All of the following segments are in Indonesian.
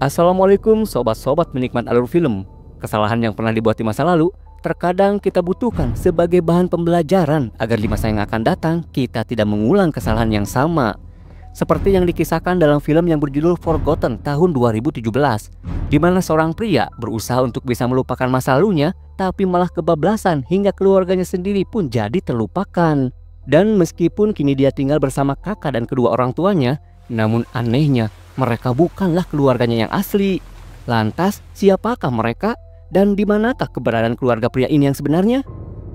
Assalamualaikum sobat-sobat menikmat alur film. Kesalahan yang pernah dibuat di masa lalu terkadang kita butuhkan sebagai bahan pembelajaran agar di masa yang akan datang kita tidak mengulang kesalahan yang sama. Seperti yang dikisahkan dalam film yang berjudul Forgotten tahun 2017, di mana seorang pria berusaha untuk bisa melupakan masa lalunya tapi malah kebablasan hingga keluarganya sendiri pun jadi terlupakan. Dan meskipun kini dia tinggal bersama kakak dan kedua orang tuanya, namun anehnya mereka bukanlah keluarganya yang asli. Lantas siapakah mereka dan di manakah keberadaan keluarga pria ini yang sebenarnya?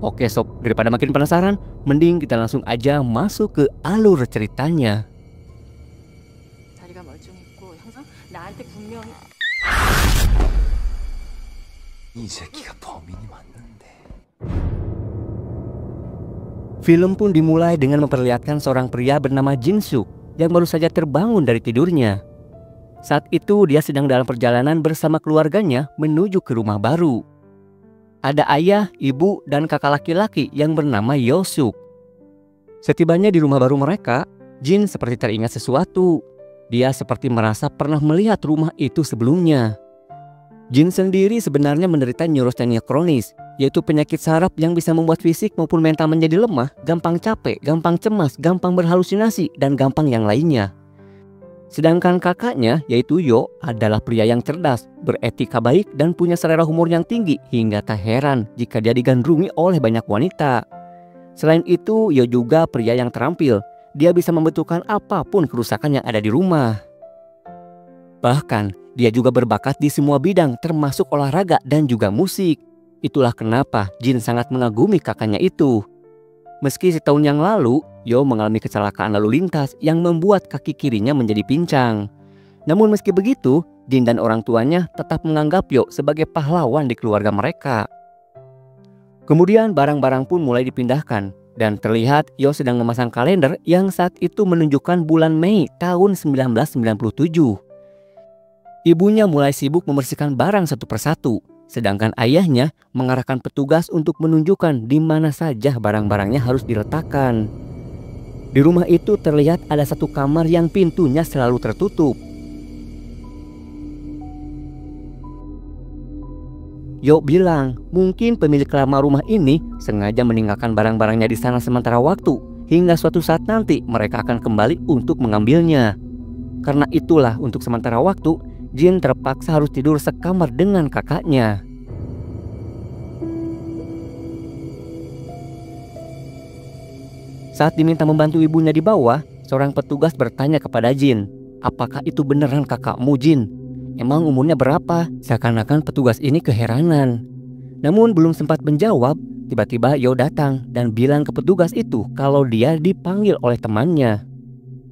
Oke sob, daripada makin penasaran, mending kita langsung aja masuk ke alur ceritanya. Film pun dimulai dengan memperlihatkan seorang pria bernama Jin Suk yang baru saja terbangun dari tidurnya. Saat itu dia sedang dalam perjalanan bersama keluarganya menuju ke rumah baru. Ada ayah, ibu, dan kakak laki-laki yang bernama Yosuk. Setibanya di rumah baru mereka, Jin seperti teringat sesuatu. Dia seperti merasa pernah melihat rumah itu sebelumnya. Jin sendiri sebenarnya menderita neurastenia kronis, yaitu penyakit saraf yang bisa membuat fisik maupun mental menjadi lemah, gampang capek, gampang cemas, gampang berhalusinasi, dan gampang yang lainnya. Sedangkan kakaknya, yaitu Yo, adalah pria yang cerdas, beretika baik, dan punya selera humor yang tinggi, hingga tak heran jika dia digandrungi oleh banyak wanita. Selain itu, Yo juga pria yang terampil. Dia bisa membetulkan apapun kerusakan yang ada di rumah. Bahkan, dia juga berbakat di semua bidang termasuk olahraga dan juga musik. Itulah kenapa Jin sangat mengagumi kakaknya itu. Meski setahun yang lalu, Yo mengalami kecelakaan lalu lintas yang membuat kaki kirinya menjadi pincang. Namun meski begitu, Jin dan orang tuanya tetap menganggap Yo sebagai pahlawan di keluarga mereka. Kemudian barang-barang pun mulai dipindahkan. Dan terlihat Yo sedang memasang kalender yang saat itu menunjukkan bulan Mei tahun 1997. Ibunya mulai sibuk membersihkan barang satu persatu, sedangkan ayahnya mengarahkan petugas untuk menunjukkan di mana saja barang-barangnya harus diletakkan. Di rumah itu terlihat ada satu kamar yang pintunya selalu tertutup. Yo bilang mungkin pemilik lama rumah ini sengaja meninggalkan barang-barangnya di sana sementara waktu, hingga suatu saat nanti mereka akan kembali untuk mengambilnya. Karena itulah untuk sementara waktu, Jin terpaksa harus tidur sekamar dengan kakaknya. Saat diminta membantu ibunya di bawah, seorang petugas bertanya kepada Jin, "Apakah itu beneran kakakmu, Jin? Emang umurnya berapa?" Seakan-akan petugas ini keheranan. Namun belum sempat menjawab, tiba-tiba Yo datang dan bilang ke petugas itu kalau dia dipanggil oleh temannya.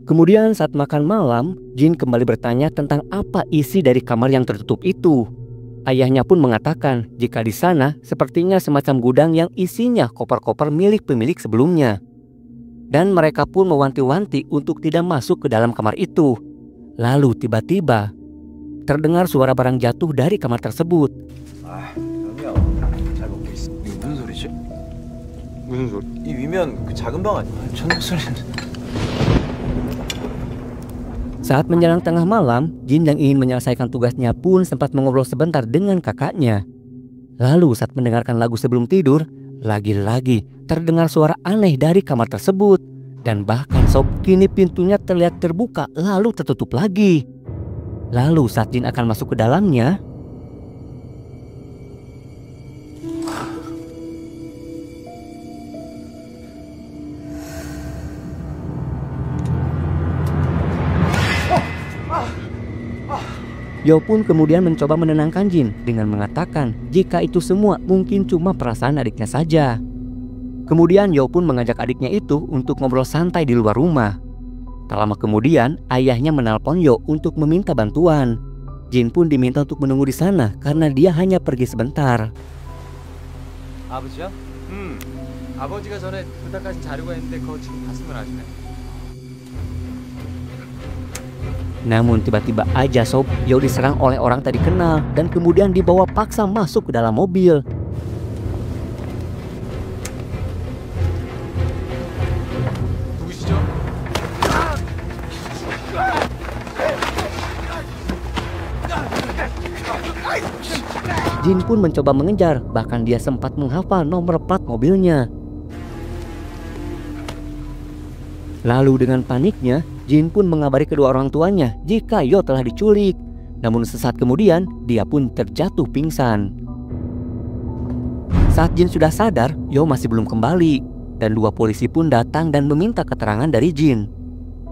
Kemudian saat makan malam, Jin kembali bertanya tentang apa isi dari kamar yang tertutup itu. Ayahnya pun mengatakan jika di sana sepertinya semacam gudang yang isinya koper-koper milik pemilik sebelumnya. Dan mereka pun mewanti-wanti untuk tidak masuk ke dalam kamar itu. Lalu tiba-tiba terdengar suara barang jatuh dari kamar tersebut. Saat menjelang tengah malam, Jin yang ingin menyelesaikan tugasnya pun sempat mengobrol sebentar dengan kakaknya. Lalu saat mendengarkan lagu sebelum tidur, lagi-lagi terdengar suara aneh dari kamar tersebut. Dan bahkan sob, kini pintunya terlihat terbuka lalu tertutup lagi. Lalu saat Jin akan masuk ke dalamnya, Yo pun kemudian mencoba menenangkan Jin dengan mengatakan jika itu semua mungkin cuma perasaan adiknya saja. Kemudian Yo pun mengajak adiknya itu untuk ngobrol santai di luar rumah. Tak lama kemudian ayahnya menelpon Yo untuk meminta bantuan. Jin pun diminta untuk menunggu di sana karena dia hanya pergi sebentar. 아버지요? 아버지가 전에 부탁하신 자료가 있는데 그거 지금 말씀을 하시네. Namun tiba-tiba aja sob, Yo diserang oleh orang tak dikenal dan kemudian dibawa paksa masuk ke dalam mobil. Jin pun mencoba mengejar, bahkan dia sempat menghafal nomor plat mobilnya. Lalu dengan paniknya, Jin pun mengabari kedua orang tuanya jika Yo telah diculik. Namun sesaat kemudian, dia pun terjatuh pingsan. Saat Jin sudah sadar, Yo masih belum kembali. Dan dua polisi pun datang dan meminta keterangan dari Jin.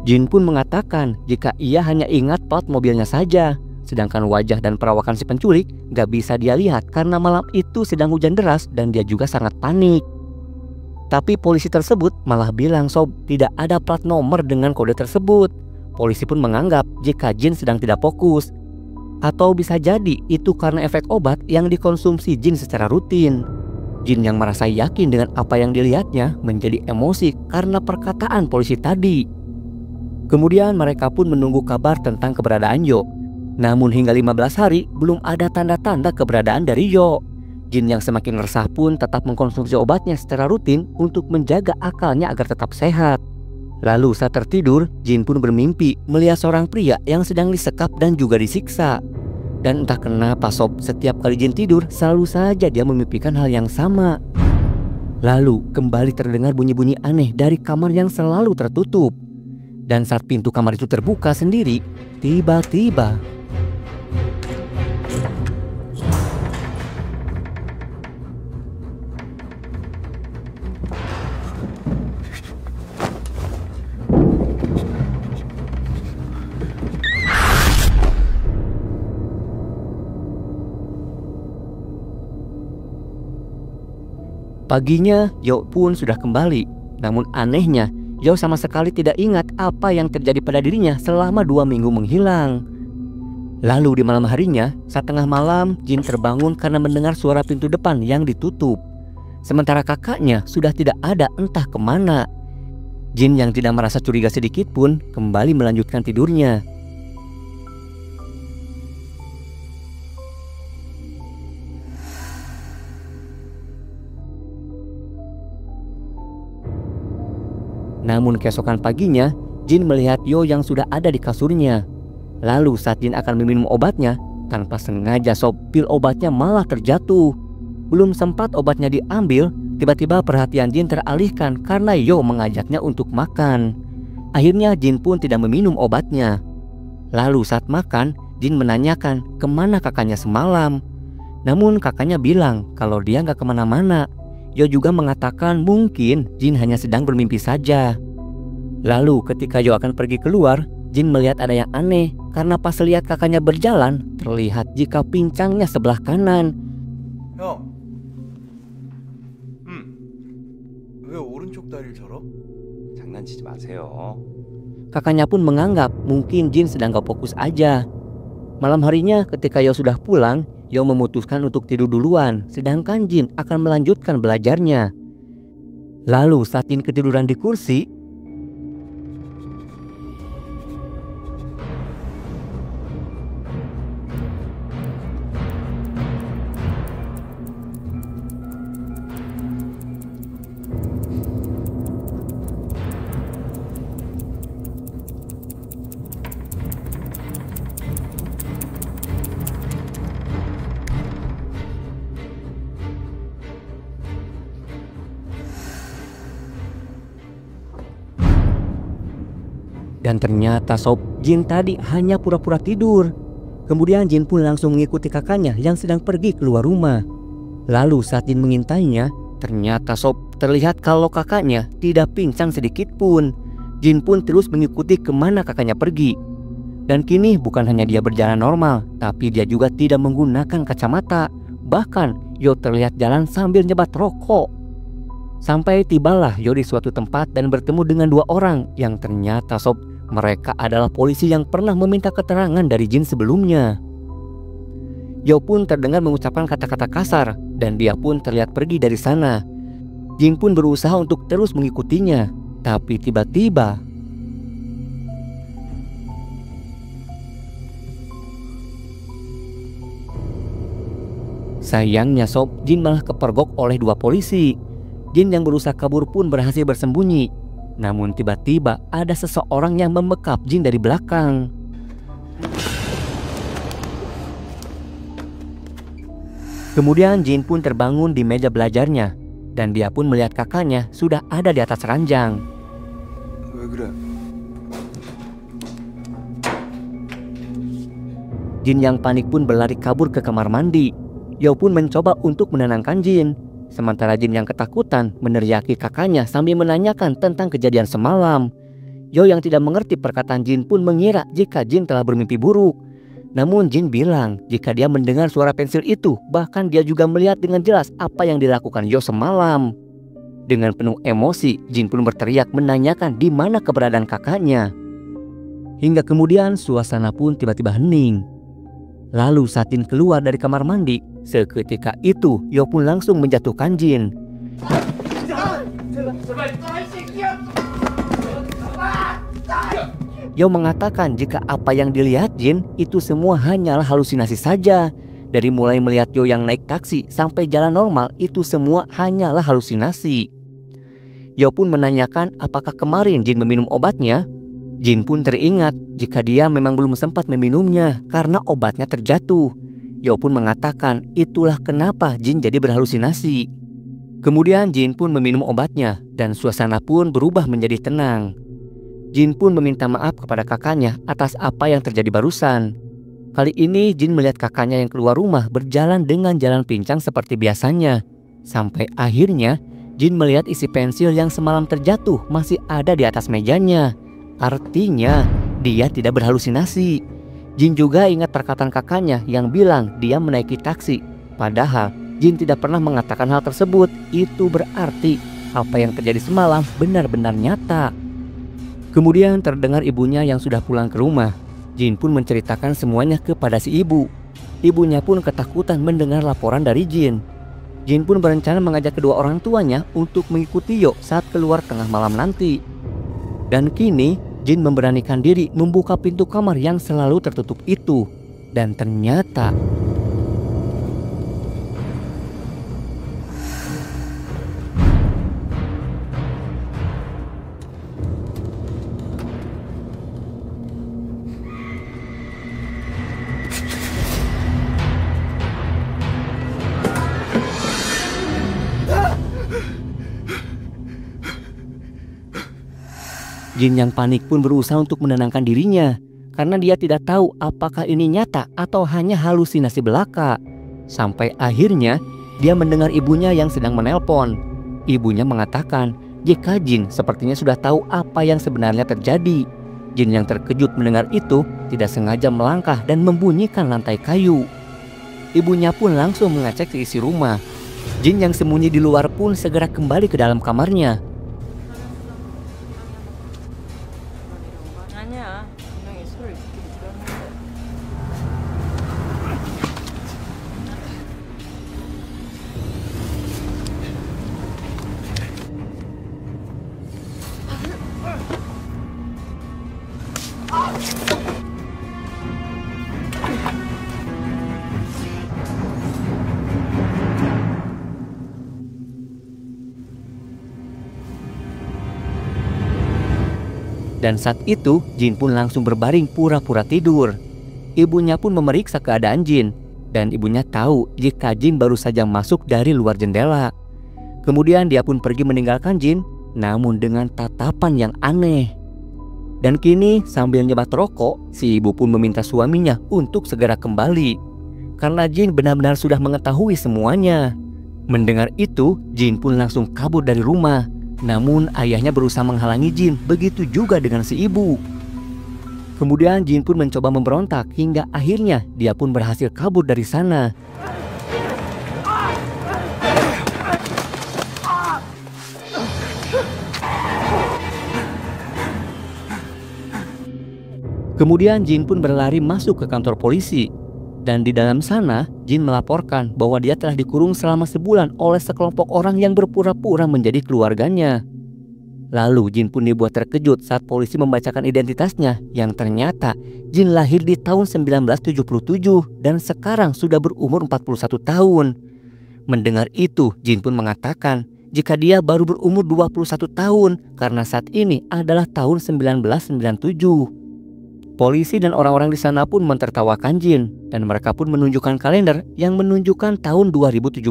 Jin pun mengatakan jika ia hanya ingat plat mobilnya saja. Sedangkan wajah dan perawakan si penculik gak bisa dia lihat karena malam itu sedang hujan deras dan dia juga sangat panik. Tapi polisi tersebut malah bilang Sob tidak ada plat nomor dengan kode tersebut. Polisi pun menganggap jika Jin sedang tidak fokus. Atau bisa jadi itu karena efek obat yang dikonsumsi Jin secara rutin. Jin yang merasa yakin dengan apa yang dilihatnya menjadi emosi karena perkataan polisi tadi. Kemudian mereka pun menunggu kabar tentang keberadaan Yo. Namun hingga 15 hari belum ada tanda-tanda keberadaan dari Yo. Jin yang semakin resah pun tetap mengkonsumsi obatnya secara rutin untuk menjaga akalnya agar tetap sehat. Lalu saat tertidur, Jin pun bermimpi melihat seorang pria yang sedang disekap dan juga disiksa. Dan entah kenapa Sob, setiap kali Jin tidur selalu saja dia memimpikan hal yang sama. Lalu kembali terdengar bunyi-bunyi aneh dari kamar yang selalu tertutup. Dan saat pintu kamar itu terbuka sendiri, tiba-tiba paginya Yo pun sudah kembali. Namun anehnya, Yo sama sekali tidak ingat apa yang terjadi pada dirinya selama 2 minggu menghilang. Lalu di malam harinya, saat tengah malam, Jin terbangun karena mendengar suara pintu depan yang ditutup. Sementara kakaknya sudah tidak ada entah kemana. Jin yang tidak merasa curiga sedikit pun kembali melanjutkan tidurnya. Namun keesokan paginya, Jin melihat Yo yang sudah ada di kasurnya. Lalu saat Jin akan meminum obatnya, tanpa sengaja Sob, pil obatnya malah terjatuh. Belum sempat obatnya diambil, tiba-tiba perhatian Jin teralihkan karena Yo mengajaknya untuk makan. Akhirnya Jin pun tidak meminum obatnya. Lalu saat makan, Jin menanyakan kemana kakaknya semalam. Namun kakaknya bilang kalau dia nggak kemana-mana. Yo juga mengatakan mungkin Jin hanya sedang bermimpi saja. Lalu ketika Yo akan pergi keluar, Jin melihat ada yang aneh karena pas lihat kakaknya berjalan, terlihat jika pincangnya sebelah kanan. 형, 왜 오른쪽 다리를 절어? 장난치지 마세요. Kakaknya pun menganggap mungkin Jin sedang gak fokus aja. Malam harinya ketika Yo sudah pulang, Yo memutuskan untuk tidur duluan, sedangkan Jin akan melanjutkan belajarnya. Lalu saat Jin ketiduran di kursi, dan ternyata Sob, Jin tadi hanya pura-pura tidur. Kemudian Jin pun langsung mengikuti kakaknya yang sedang pergi keluar rumah. Lalu saat Jin mengintainya, ternyata Sob, terlihat kalau kakaknya tidak pincang sedikit pun. Jin pun terus mengikuti kemana kakaknya pergi. Dan kini bukan hanya dia berjalan normal, tapi dia juga tidak menggunakan kacamata. Bahkan Yo terlihat jalan sambil nyebat rokok. Sampai tibalah Yo di suatu tempat dan bertemu dengan 2 orang yang ternyata Sob, mereka adalah polisi yang pernah meminta keterangan dari Jin sebelumnya. Yo pun terdengar mengucapkan kata-kata kasar dan dia pun terlihat pergi dari sana. Jin pun berusaha untuk terus mengikutinya, tapi tiba-tiba sayangnya Sob, Jin malah kepergok oleh 2 polisi. Jin yang berusaha kabur pun berhasil bersembunyi. Namun tiba-tiba ada seseorang yang membekap Jin dari belakang. Kemudian Jin pun terbangun di meja belajarnya dan dia pun melihat kakaknya sudah ada di atas ranjang. 왜 그래? Jin yang panik pun berlari kabur ke kamar mandi. Yo pun mencoba untuk menenangkan Jin. Sementara Jin yang ketakutan meneriaki kakaknya sambil menanyakan tentang kejadian semalam. Yo yang tidak mengerti perkataan Jin pun mengira jika Jin telah bermimpi buruk. Namun Jin bilang jika dia mendengar suara pensil itu, bahkan dia juga melihat dengan jelas apa yang dilakukan Yo semalam. Dengan penuh emosi, Jin pun berteriak menanyakan di mana keberadaan kakaknya. Hingga kemudian suasana pun tiba-tiba hening. Lalu saat Jin keluar dari kamar mandi, seketika itu Yo pun langsung menjatuhkan Jin. Yo mengatakan jika apa yang dilihat Jin itu semua hanyalah halusinasi saja. Dari mulai melihat Yo yang naik taksi sampai jalan normal itu semua hanyalah halusinasi. Yo pun menanyakan apakah kemarin Jin meminum obatnya. Jin pun teringat jika dia memang belum sempat meminumnya karena obatnya terjatuh. Yo pun mengatakan itulah kenapa Jin jadi berhalusinasi. Kemudian Jin pun meminum obatnya dan suasana pun berubah menjadi tenang. Jin pun meminta maaf kepada kakaknya atas apa yang terjadi barusan. Kali ini Jin melihat kakaknya yang keluar rumah berjalan dengan jalan pincang seperti biasanya. Sampai akhirnya Jin melihat isi pensil yang semalam terjatuh masih ada di atas mejanya. Artinya dia tidak berhalusinasi. Jin juga ingat perkataan kakaknya yang bilang dia menaiki taksi. Padahal Jin tidak pernah mengatakan hal tersebut. Itu berarti apa yang terjadi semalam benar-benar nyata. Kemudian terdengar ibunya yang sudah pulang ke rumah. Jin pun menceritakan semuanya kepada si ibu. Ibunya pun ketakutan mendengar laporan dari Jin. Jin pun berencana mengajak kedua orang tuanya untuk mengikuti Yo saat keluar tengah malam nanti. Dan kini Jin memberanikan diri membuka pintu kamar yang selalu tertutup itu. Dan ternyata Jin yang panik pun berusaha untuk menenangkan dirinya karena dia tidak tahu apakah ini nyata atau hanya halusinasi belaka. Sampai akhirnya dia mendengar ibunya yang sedang menelpon. Ibunya mengatakan jika Jin sepertinya sudah tahu apa yang sebenarnya terjadi. Jin yang terkejut mendengar itu tidak sengaja melangkah dan membunyikan lantai kayu. Ibunya pun langsung mengecek isi rumah. Jin yang sembunyi di luar pun segera kembali ke dalam kamarnya. 아니야. 분명히 소리를 듣긴 들었는데. Dan saat itu Jin pun langsung berbaring pura-pura tidur. Ibunya pun memeriksa keadaan Jin. Dan ibunya tahu jika Jin baru saja masuk dari luar jendela. Kemudian dia pun pergi meninggalkan Jin, namun dengan tatapan yang aneh. Dan kini sambil nyebat rokok, si ibu pun meminta suaminya untuk segera kembali. Karena Jin benar-benar sudah mengetahui semuanya. Mendengar itu, Jin pun langsung kabur dari rumah. Namun ayahnya berusaha menghalangi Jin, begitu juga dengan si ibu. Kemudian Jin pun mencoba memberontak hingga akhirnya dia pun berhasil kabur dari sana. Kemudian Jin pun berlari masuk ke kantor polisi. Dan di dalam sana, Jin melaporkan bahwa dia telah dikurung selama sebulan oleh sekelompok orang yang berpura-pura menjadi keluarganya. Lalu Jin pun dibuat terkejut saat polisi membacakan identitasnya yang ternyata Jin lahir di tahun 1977 dan sekarang sudah berumur 41 tahun. Mendengar itu, Jin pun mengatakan jika dia baru berumur 21 tahun karena saat ini adalah tahun 1997. Polisi dan orang-orang di sana pun mentertawakan Jin dan mereka pun menunjukkan kalender yang menunjukkan tahun 2017.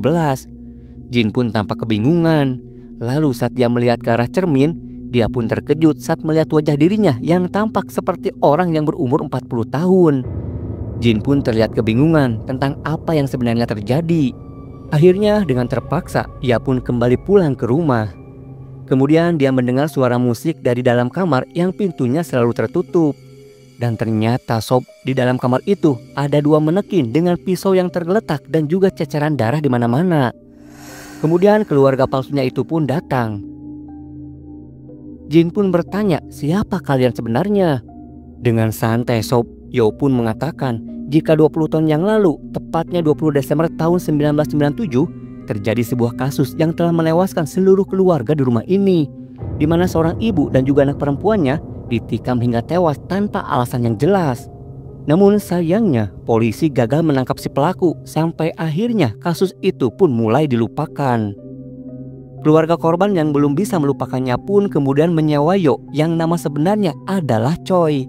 Jin pun tampak kebingungan. Lalu saat dia melihat ke arah cermin, dia pun terkejut saat melihat wajah dirinya yang tampak seperti orang yang berumur 40 tahun. Jin pun terlihat kebingungan tentang apa yang sebenarnya terjadi. Akhirnya dengan terpaksa ia pun kembali pulang ke rumah. Kemudian dia mendengar suara musik dari dalam kamar yang pintunya selalu tertutup. Dan ternyata sob, di dalam kamar itu ada 2 manekin dengan pisau yang tergeletak dan juga ceceran darah di mana-mana. Kemudian keluarga palsunya itu pun datang. Jin pun bertanya, siapa kalian sebenarnya? Dengan santai sob, Yo pun mengatakan jika 20 tahun yang lalu, tepatnya 20 Desember tahun 1997, terjadi sebuah kasus yang telah menewaskan seluruh keluarga di rumah ini, di mana seorang ibu dan juga anak perempuannya ditikam hingga tewas tanpa alasan yang jelas. Namun sayangnya polisi gagal menangkap si pelaku sampai akhirnya kasus itu pun mulai dilupakan. Keluarga korban yang belum bisa melupakannya pun kemudian menyewa Yo yang nama sebenarnya adalah Choi.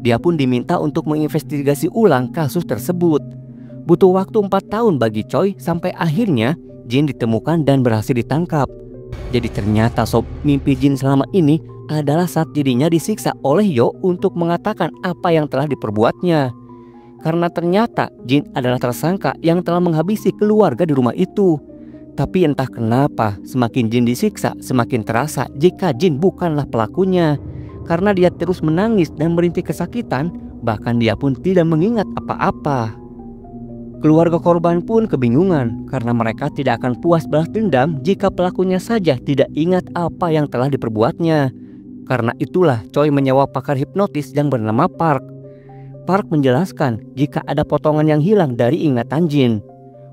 Dia pun diminta untuk menginvestigasi ulang kasus tersebut. Butuh waktu 4 tahun bagi Choi sampai akhirnya Jin ditemukan dan berhasil ditangkap. Jadi ternyata sob, mimpi Jin selama ini adalah saat dirinya disiksa oleh Yo untuk mengatakan apa yang telah diperbuatnya. Karena ternyata Jin adalah tersangka yang telah menghabisi keluarga di rumah itu. Tapi entah kenapa semakin Jin disiksa semakin terasa jika Jin bukanlah pelakunya. Karena dia terus menangis dan merintih kesakitan, bahkan dia pun tidak mengingat apa-apa. Keluarga korban pun kebingungan karena mereka tidak akan puas balas dendam jika pelakunya saja tidak ingat apa yang telah diperbuatnya. Karena itulah Choi menyewa pakar hipnotis yang bernama Park. Park menjelaskan jika ada potongan yang hilang dari ingatan Jin.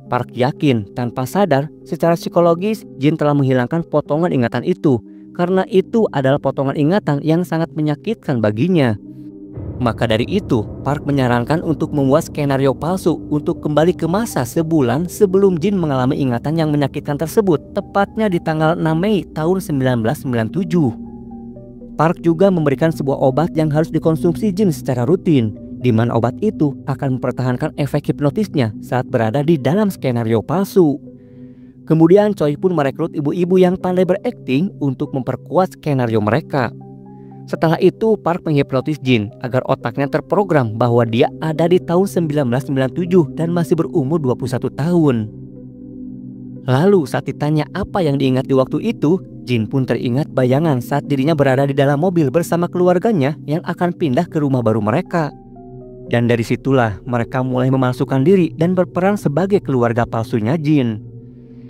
Park yakin tanpa sadar secara psikologis Jin telah menghilangkan potongan ingatan itu. Karena itu adalah potongan ingatan yang sangat menyakitkan baginya. Maka dari itu, Park menyarankan untuk membuat skenario palsu untuk kembali ke masa sebulan sebelum Jin mengalami ingatan yang menyakitkan tersebut, tepatnya di tanggal 6 Mei tahun 1997. Park juga memberikan sebuah obat yang harus dikonsumsi Jin secara rutin, di mana obat itu akan mempertahankan efek hipnotisnya saat berada di dalam skenario palsu. Kemudian Choi pun merekrut ibu-ibu yang pandai berakting untuk memperkuat skenario mereka. Setelah itu Park menghipnotis Jin agar otaknya terprogram bahwa dia ada di tahun 1997 dan masih berumur 21 tahun. Lalu saat ditanya apa yang diingat di waktu itu, Jin pun teringat bayangan saat dirinya berada di dalam mobil bersama keluarganya yang akan pindah ke rumah baru mereka. Dan dari situlah mereka mulai memasukkan diri dan berperan sebagai keluarga palsunya Jin.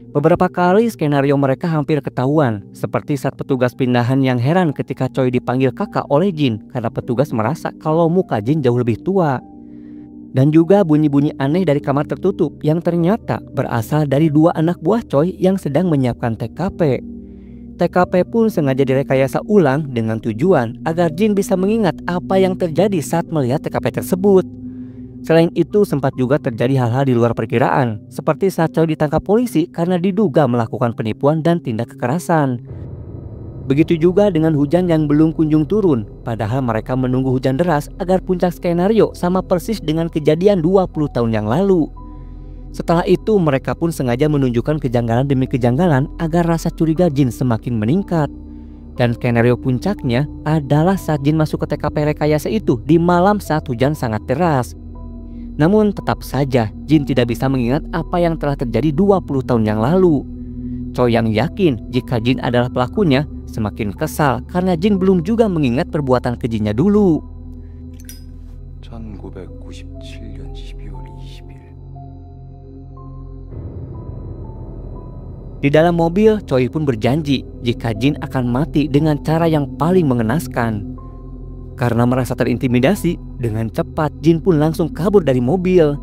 Beberapa kali skenario mereka hampir ketahuan, seperti saat petugas pindahan yang heran ketika Choi dipanggil kakak oleh Jin karena petugas merasa kalau muka Jin jauh lebih tua. Dan juga bunyi-bunyi aneh dari kamar tertutup yang ternyata berasal dari 2 anak buah Choi yang sedang menyiapkan TKP. TKP pun sengaja direkayasa ulang dengan tujuan agar Jin bisa mengingat apa yang terjadi saat melihat TKP tersebut. Selain itu sempat juga terjadi hal-hal di luar perkiraan, seperti saat Choi ditangkap polisi karena diduga melakukan penipuan dan tindak kekerasan. Begitu juga dengan hujan yang belum kunjung turun, padahal mereka menunggu hujan deras agar puncak skenario sama persis dengan kejadian 20 tahun yang lalu. Setelah itu mereka pun sengaja menunjukkan kejanggalan demi kejanggalan agar rasa curiga Jin semakin meningkat. Dan skenario puncaknya adalah saat Jin masuk ke TKP rekayasa itu di malam saat hujan sangat deras. Namun tetap saja Jin tidak bisa mengingat apa yang telah terjadi 20 tahun yang lalu. Choi yang yakin jika Jin adalah pelakunya semakin kesal karena Jin belum juga mengingat perbuatan kejinya dulu. 1997년 12월 20일. Di dalam mobil, Choi pun berjanji jika Jin akan mati dengan cara yang paling mengenaskan. Karena merasa terintimidasi, dengan cepat Jin pun langsung kabur dari mobil.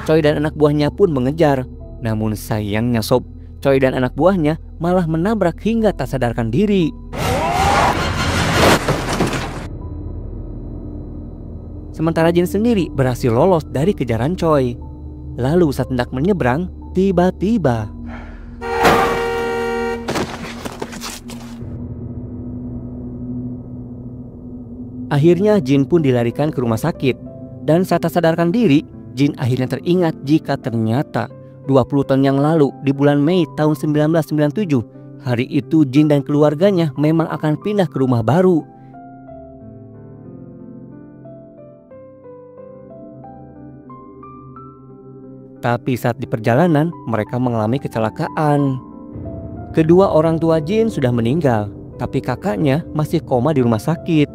Choi dan anak buahnya pun mengejar. Namun sayangnya sob, Choi dan anak buahnya malah menabrak hingga tak sadarkan diri. Sementara Jin sendiri berhasil lolos dari kejaran Choi. Lalu saat hendak menyeberang, tiba-tiba akhirnya Jin pun dilarikan ke rumah sakit. Dan saat tak sadarkan diri, Jin akhirnya teringat jika ternyata 20 tahun yang lalu di bulan Mei tahun 1997, hari itu Jin dan keluarganya memang akan pindah ke rumah baru. Tapi saat di perjalanan, mereka mengalami kecelakaan. Kedua orang tua Jin sudah meninggal, tapi kakaknya masih koma di rumah sakit.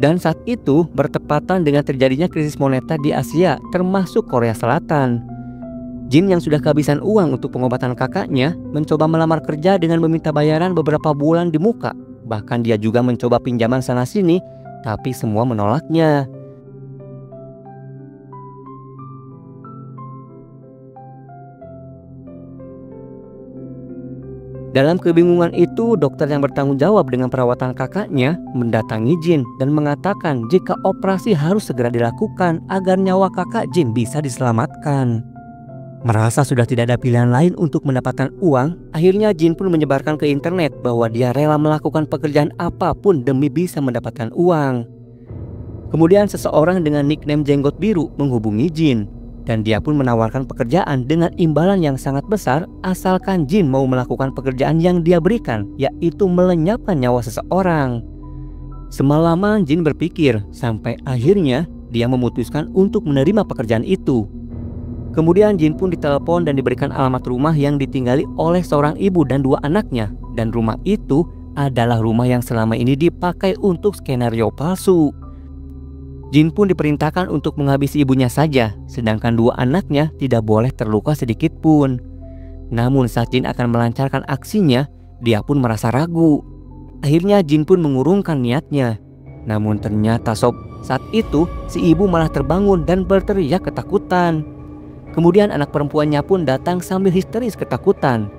Dan saat itu bertepatan dengan terjadinya krisis moneter di Asia, termasuk Korea Selatan. Jin yang sudah kehabisan uang untuk pengobatan kakaknya mencoba melamar kerja dengan meminta bayaran beberapa bulan di muka. Bahkan dia juga mencoba pinjaman sana-sini, tapi semua menolaknya. Dalam kebingungan itu, dokter yang bertanggung jawab dengan perawatan kakaknya mendatangi Jin dan mengatakan jika operasi harus segera dilakukan agar nyawa kakak Jin bisa diselamatkan. Merasa sudah tidak ada pilihan lain untuk mendapatkan uang, akhirnya Jin pun menyebarkan ke internet bahwa dia rela melakukan pekerjaan apapun demi bisa mendapatkan uang. Kemudian seseorang dengan nickname Jenggot Biru menghubungi Jin. Dan dia pun menawarkan pekerjaan dengan imbalan yang sangat besar asalkan Jin mau melakukan pekerjaan yang dia berikan, yaitu melenyapkan nyawa seseorang. Semalaman Jin berpikir sampai akhirnya dia memutuskan untuk menerima pekerjaan itu. Kemudian Jin pun ditelepon dan diberikan alamat rumah yang ditinggali oleh seorang ibu dan 2 anaknya. Dan rumah itu adalah rumah yang selama ini dipakai untuk skenario palsu. Jin pun diperintahkan untuk menghabisi ibunya saja, sedangkan 2 anaknya tidak boleh terluka sedikit pun. Namun saat Jin akan melancarkan aksinya, dia pun merasa ragu. Akhirnya Jin pun mengurungkan niatnya. Namun ternyata saat itu si ibu malah terbangun dan berteriak ketakutan. Kemudian anak perempuannya pun datang sambil histeris ketakutan.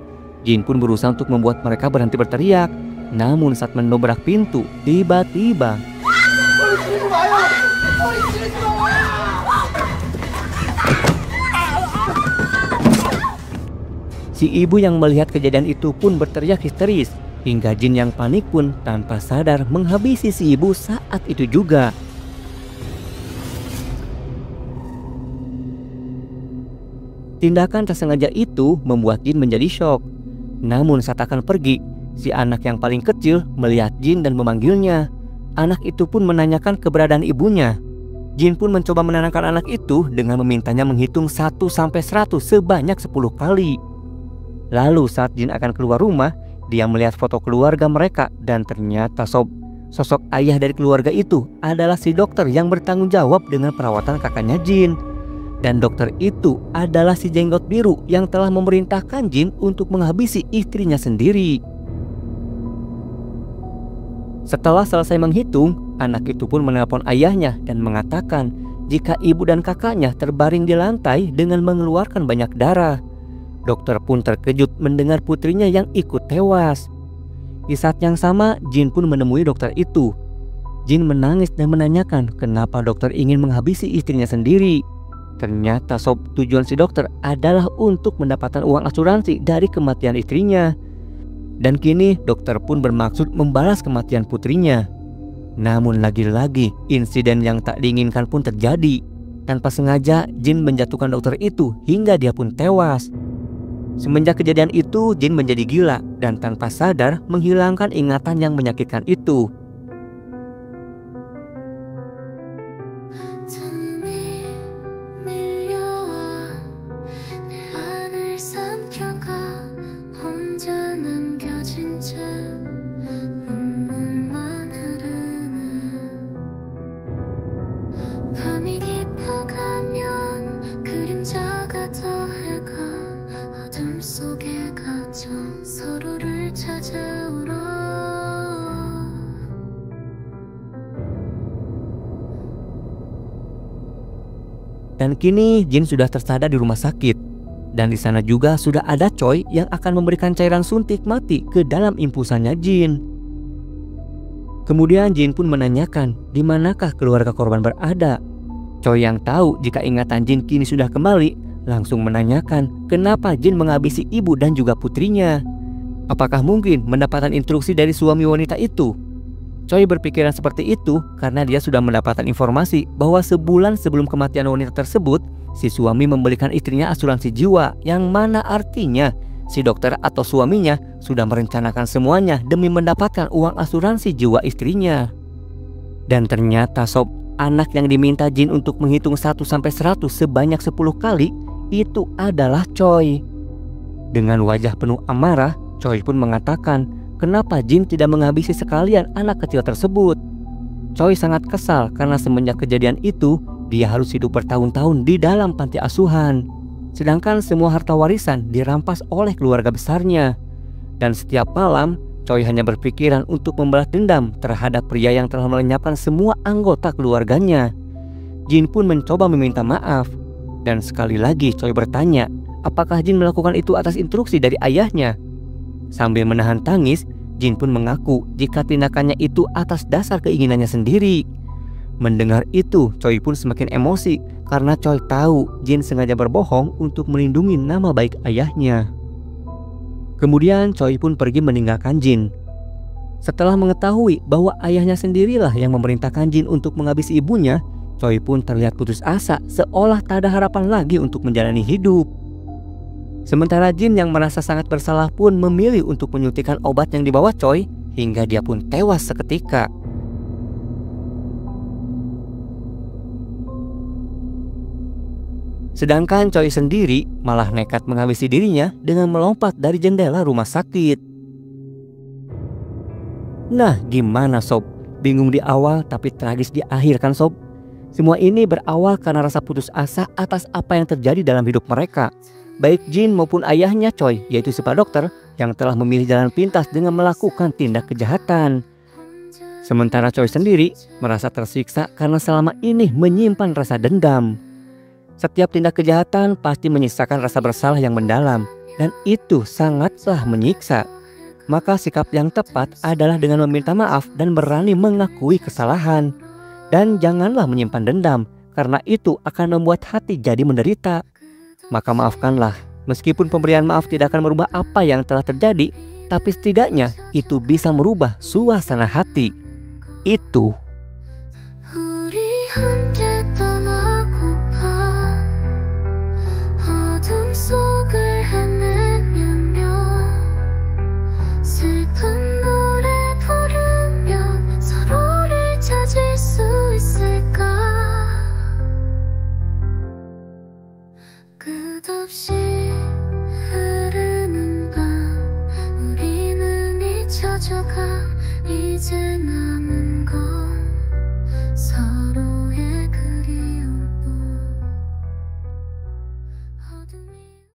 Jin pun berusaha untuk membuat mereka berhenti berteriak. Namun saat mendobrak pintu, tiba-tiba si ibu yang melihat kejadian itu pun berteriak histeris, hingga Jin yang panik pun tanpa sadar menghabisi si ibu saat itu juga. Tindakan tak sengaja itu membuat Jin menjadi shock. Namun saat akan pergi, si anak yang paling kecil melihat Jin dan memanggilnya. Anak itu pun menanyakan keberadaan ibunya. Jin pun mencoba menenangkan anak itu dengan memintanya menghitung 1-100 sebanyak 10 kali. Lalu saat Jin akan keluar rumah, dia melihat foto keluarga mereka dan ternyata sosok ayah dari keluarga itu adalah si dokter yang bertanggung jawab dengan perawatan kakaknya Jin. Dan dokter itu adalah si Jenggot Biru yang telah memerintahkan Jin untuk menghabisi istrinya sendiri. Setelah selesai menghitung, anak itu pun menelpon ayahnya dan mengatakan jika ibu dan kakaknya terbaring di lantai dengan mengeluarkan banyak darah. Dokter pun terkejut mendengar putrinya yang ikut tewas. Di saat yang sama, Jin pun menemui dokter itu. Jin menangis dan menanyakan kenapa dokter ingin menghabisi istrinya sendiri. Ternyata tujuan si dokter adalah untuk mendapatkan uang asuransi dari kematian istrinya. Dan kini dokter pun bermaksud membalas kematian putrinya. Namun lagi-lagi insiden yang tak diinginkan pun terjadi. Tanpa sengaja Jin menjatuhkan dokter itu hingga dia pun tewas. Semenjak kejadian itu Jin menjadi gila dan tanpa sadar menghilangkan ingatan yang menyakitkan itu. Dan kini Jin sudah tersadar di rumah sakit. Dan di sana juga sudah ada Choi yang akan memberikan cairan suntik mati ke dalam impusannya Jin. Kemudian Jin pun menanyakan di manakah keluarga korban berada. Choi yang tahu jika ingatan Jin kini sudah kembali langsung menanyakan kenapa Jin menghabisi ibu dan juga putrinya. Apakah mungkin mendapatkan instruksi dari suami wanita itu? Choi berpikiran seperti itu karena dia sudah mendapatkan informasi bahwa sebulan sebelum kematian wanita tersebut, si suami membelikan istrinya asuransi jiwa, yang mana artinya si dokter atau suaminya sudah merencanakan semuanya demi mendapatkan uang asuransi jiwa istrinya. Dan ternyata sob, anak yang diminta Jin untuk menghitung 1-100 sebanyak 10 kali itu adalah Choi. Dengan wajah penuh amarah, Choi pun mengatakan kenapa Jin tidak menghabisi sekalian anak kecil tersebut. Choi sangat kesal karena semenjak kejadian itu dia harus hidup bertahun-tahun di dalam panti asuhan. Sedangkan semua harta warisan dirampas oleh keluarga besarnya. Dan setiap malam Choi hanya berpikiran untuk membalas dendam terhadap pria yang telah melenyapkan semua anggota keluarganya. Jin pun mencoba meminta maaf. Dan sekali lagi Choi bertanya apakah Jin melakukan itu atas instruksi dari ayahnya. Sambil menahan tangis, Jin pun mengaku jika tindakannya itu atas dasar keinginannya sendiri. Mendengar itu, Choi pun semakin emosi karena Choi tahu Jin sengaja berbohong untuk melindungi nama baik ayahnya. Kemudian Choi pun pergi meninggalkan Jin. Setelah mengetahui bahwa ayahnya sendirilah yang memerintahkan Jin untuk menghabisi ibunya, Choi pun terlihat putus asa seolah tak ada harapan lagi untuk menjalani hidup. Sementara Jin yang merasa sangat bersalah pun memilih untuk menyuntikkan obat yang dibawa Choi hingga dia pun tewas seketika. Sedangkan Choi sendiri malah nekat menghabisi dirinya dengan melompat dari jendela rumah sakit. Nah, gimana sob? Bingung di awal tapi tragis di akhir kan sob? Semua ini berawal karena rasa putus asa atas apa yang terjadi dalam hidup mereka. Baik Jin maupun ayahnya Choi, yaitu si Pak Dokter, yang telah memilih jalan pintas dengan melakukan tindak kejahatan. Sementara Choi sendiri merasa tersiksa karena selama ini menyimpan rasa dendam. Setiap tindak kejahatan pasti menyisakan rasa bersalah yang mendalam, dan itu sangatlah menyiksa. Maka sikap yang tepat adalah dengan meminta maaf dan berani mengakui kesalahan. Dan janganlah menyimpan dendam, karena itu akan membuat hati jadi menderita. Maka maafkanlah, meskipun pemberian maaf tidak akan merubah apa yang telah terjadi, tapi setidaknya itu bisa merubah suasana hati. Itu